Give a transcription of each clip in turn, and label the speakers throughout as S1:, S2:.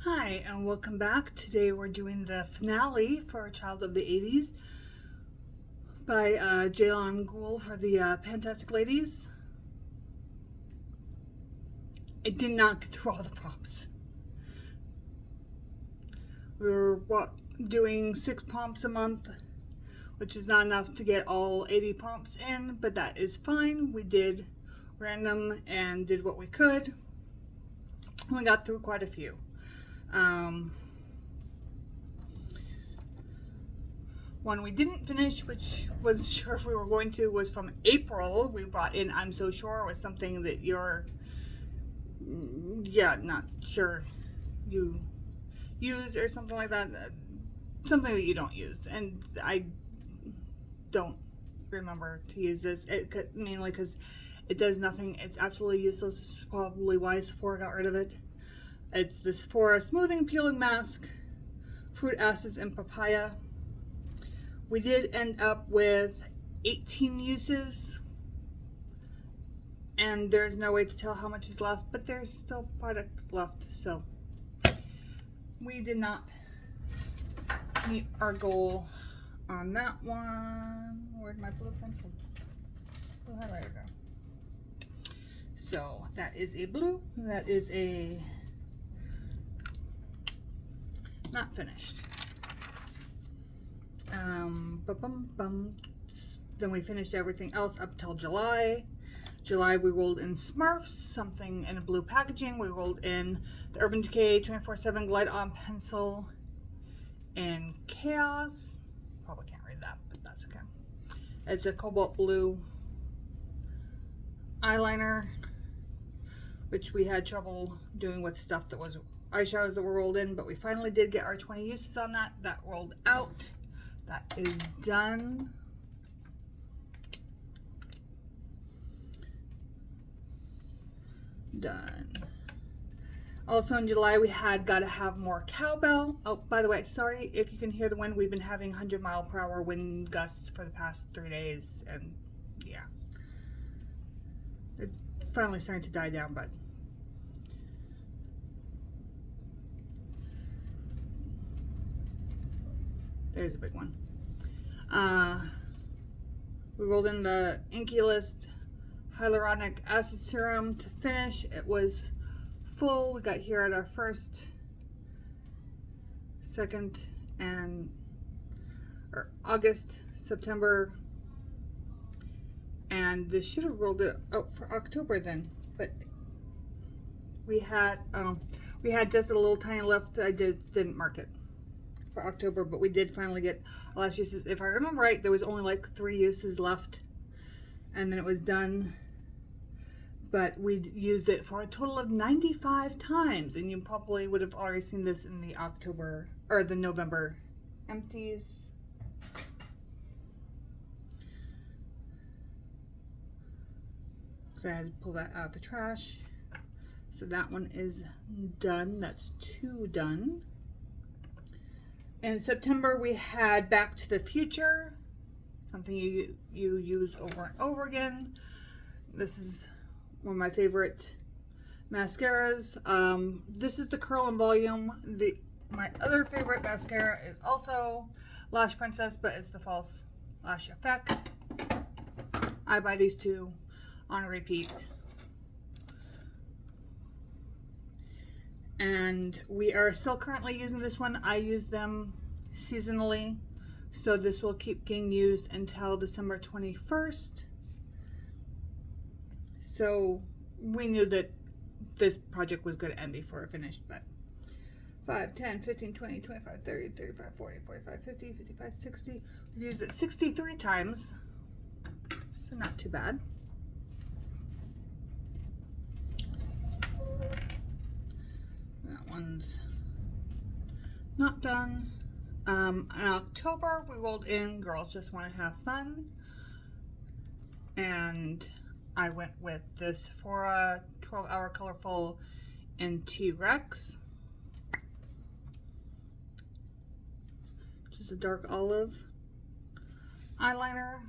S1: Hi, and welcome back. Today we're doing the finale for A Child of the 80s by Jaylon Gould for the Fantastic Ladies. I did not get through all the prompts. We were doing 6 prompts a month, which is not enough to get all 80 prompts in, but that is fine. We did random and did what we could. We got through quite a few. One we didn't finish, which was sure if we were going to, was from April. We brought in I'm So Sure was something that you're, not sure you use or something like that. Something that you don't use. And I don't remember to use this, mainly because it does nothing. It's absolutely useless. It's probably why Sephora got rid of it. It's the Sephora Smoothing Peeling Mask, Fruit Acids, and Papaya. We did end up with 18 uses, and there's no way to tell how much is left, but there's still product left, so we did not meet our goal on that one. Where'd my blue pencil, blue highlighter go? So that is a blue, that is a not finished. Then we finished everything else up till July. July we rolled in Smurfs, something in a blue packaging. We rolled in the Urban Decay 24/7 Glide On Pencil in Chaos. Probably can't read that, but that's okay. It's a cobalt blue eyeliner, which we had trouble doing with stuff that was eyeshadows that were rolled in, but we finally did get our 20 uses on that. That rolled out. That is done. Done. Also in July we had Gotta Have More Cowbell. Oh, by the way, sorry if you can hear the wind. We've been having 100-mile-per-hour wind gusts for the past 3 days, and yeah. It's finally starting to die down, but there's a big one. We rolled in the Inkey List Hyaluronic Acid Serum to finish. It was full. We got here at our first, second, and August, September, and this should have rolled it out for October then, but we had just a little tiny left. I didn't mark it for October, but we did finally get the last uses. If I remember right, there was only like 3 uses left, and then it was done. But we used it for a total of 95 times, and you probably would have already seen this in the October or the November empties. So I had to pull that out of the trash. So that one is done. That's 2 done. In September, we had Back to the Future, something you use over and over again. This is one of my favorite mascaras. This is the Curl and Volume. My other favorite mascara is also Lash Princess, but it's the False Lash Effect. I buy these 2 on repeat. And we are still currently using this one. I use them seasonally, so this will keep getting used until December 21st. So we knew that this project was going to end before it finished, but 5, 10, 15, 20, 25, 30, 35, 40, 45, 50, 55, 60. We used it 63 times, so not too bad. That one's not done. In October, we rolled in Girls Just Want to Have Fun, and I went with this Sephora 12-Hour Colorful in T-Rex, which is a dark olive eyeliner.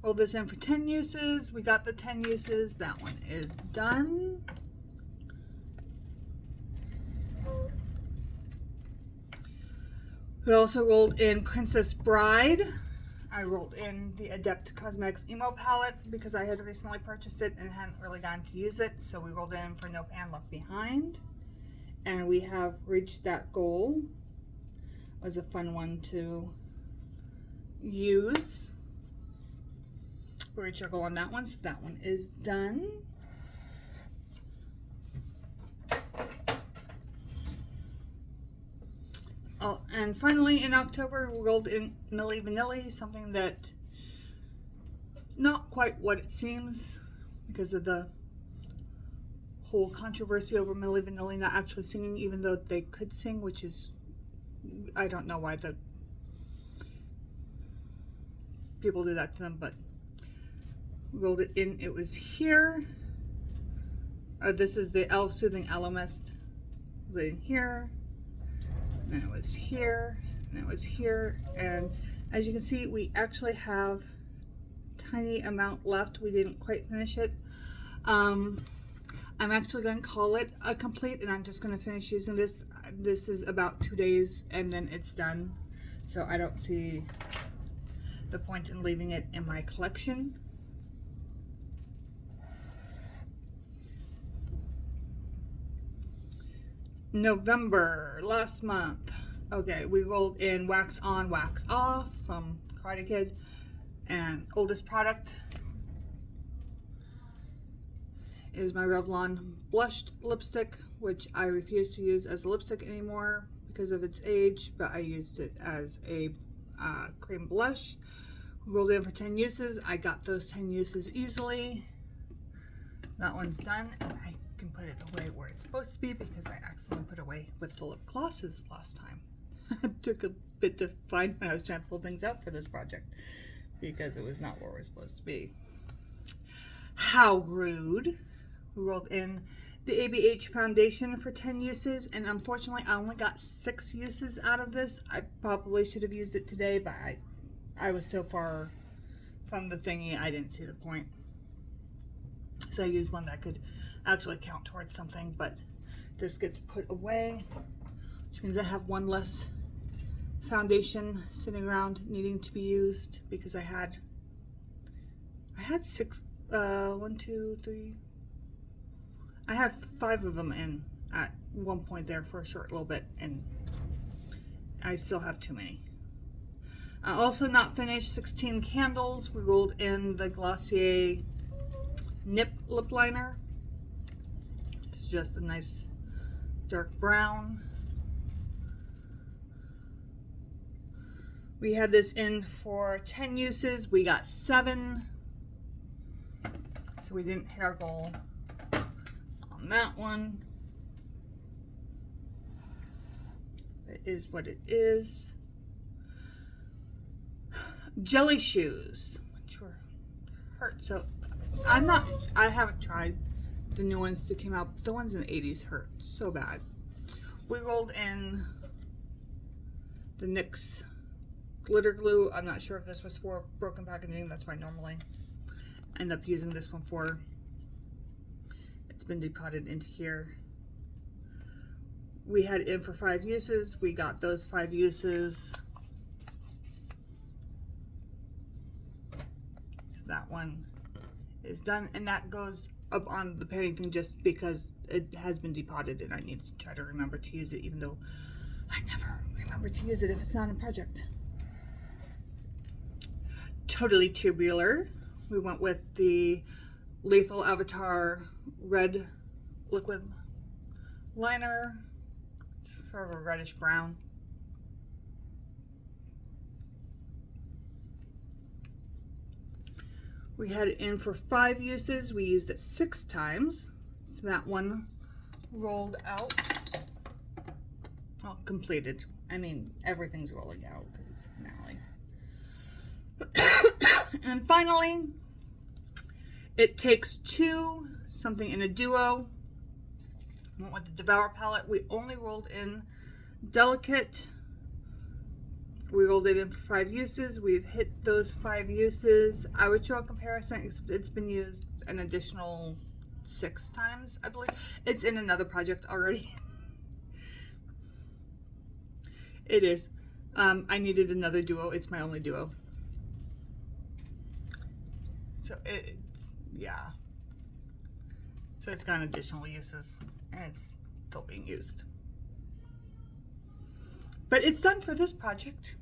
S1: Rolled this in for 10 uses. We got the 10 uses. That one is done. We also rolled in Princess Bride. I rolled in the Adept Cosmetics Emo Palette because I had recently purchased it and hadn't really gotten to use it. So we rolled in for No Pan Left Behind. And we have reached that goal. It was a fun one to use. We reached our goal on that one, so that one is done. Oh, and finally in October, we rolled in Milli Vanilli, something that not quite what it seems because of the whole controversy over Milli Vanilli not actually singing, even though they could sing, which is, I don't know why the people do that to them, but rolled it in. It was here. This is the Elf Soothing Aloe Mist. In here. And it was here, and it was here, and as you can see, we actually have a tiny amount left. We didn't quite finish it. I'm actually going to call it a complete, and I'm just going to finish using this. This is about 2 days, and then it's done. So I don't see the point in leaving it in my collection. November, last month. Okay, we rolled in Wax On, Wax Off from Karate Kid, and oldest product is my Revlon blushed lipstick, which I refuse to use as a lipstick anymore because of its age, but I used it as a cream blush. We rolled in for 10 uses. I got those 10 uses easily. That one's done, and I can put it away where it's supposed to be because I accidentally put away with the lip glosses last time. It took a bit to find when I was trying to pull things out for this project because it was not where it was supposed to be. How rude. We rolled in the ABH foundation for 10 uses, and unfortunately I only got 6 uses out of this. I probably should have used it today, but I was so far from the thingy I didn't see the point. So I used one that could actually count towards something, but this gets put away, which means I have one less foundation sitting around needing to be used because I had 6, 1, 2, 3, I have 5 of them in at one point there for a short little bit, and I still have too many. Also not finished, 16 candles. We rolled in the Glossier Nip lip liner. It's just a nice dark brown. We had this in for 10 uses. We got 7. So we didn't hit our goal on that one. It is what it is. Jelly shoes, which were hurt. So I haven't tried the new ones that came out. But the ones in the 80s hurt so bad. We rolled in the NYX glitter glue. I'm not sure if this was for broken packaging. That's what I normally end up using this one for. It's been depotted into here. We had it in for 5 uses. We got those 5 uses. So that one is done, and that goes up on the panning thing just because it has been depotted and I need to try to remember to use it, even though I never remember to use it if it's not in project. Totally Tubular. We went with the Lethal Avatar red liquid liner. It's sort of a reddish brown. We had it in for 5 uses. We used it 6 times. So that one rolled out. Well, completed. I mean, everything's rolling out because it's finale. And finally, It Takes Two, something in a duo. Went with the Devour palette. We only rolled in Delicate. We rolled it in for 5 uses. We've hit those 5 uses. I would show a comparison, except it's been used an additional 6 times, I believe. It's in another project already. It is I needed another duo. It's my only duo. So it's, yeah. So it's got additional uses and it's still being used. But it's done for this project.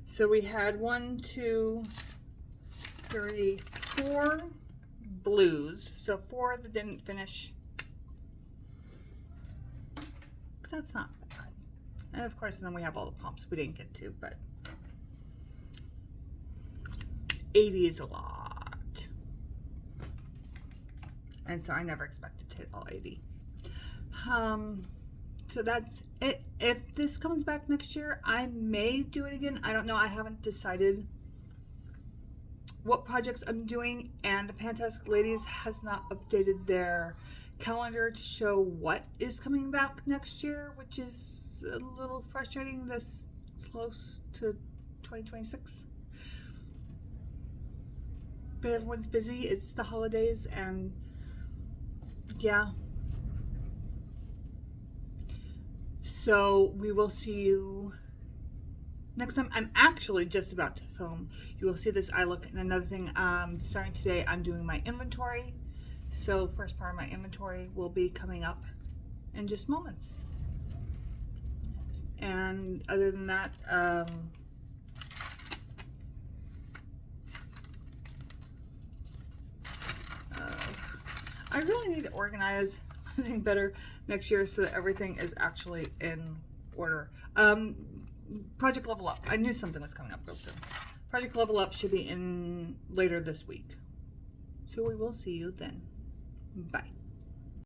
S1: So we had 1, 2, 3, 4 blues. So 4 that didn't finish. But that's not bad. And of course, then we have all the pumps we didn't get to, but 80 is a lot. And so I never expected to hit all 80. So that's it. If this comes back next year, I may do it again. I don't know. I haven't decided what projects I'm doing, and the Pantastic Ladies has not updated their calendar to show what is coming back next year, which is a little frustrating this close to 2026. But everyone's busy. It's the holidays, and yeah. So we will see you next time. I'm actually just about to film. You will see this eye look. And another thing, starting today, I'm doing my inventory. So first part of my inventory will be coming up in just moments. And other than that, I really need to organize everything better next year so that everything is actually in order. Project Level Up. I knew something was coming up real soon. Project Level Up should be in later this week. So we will see you then. Bye.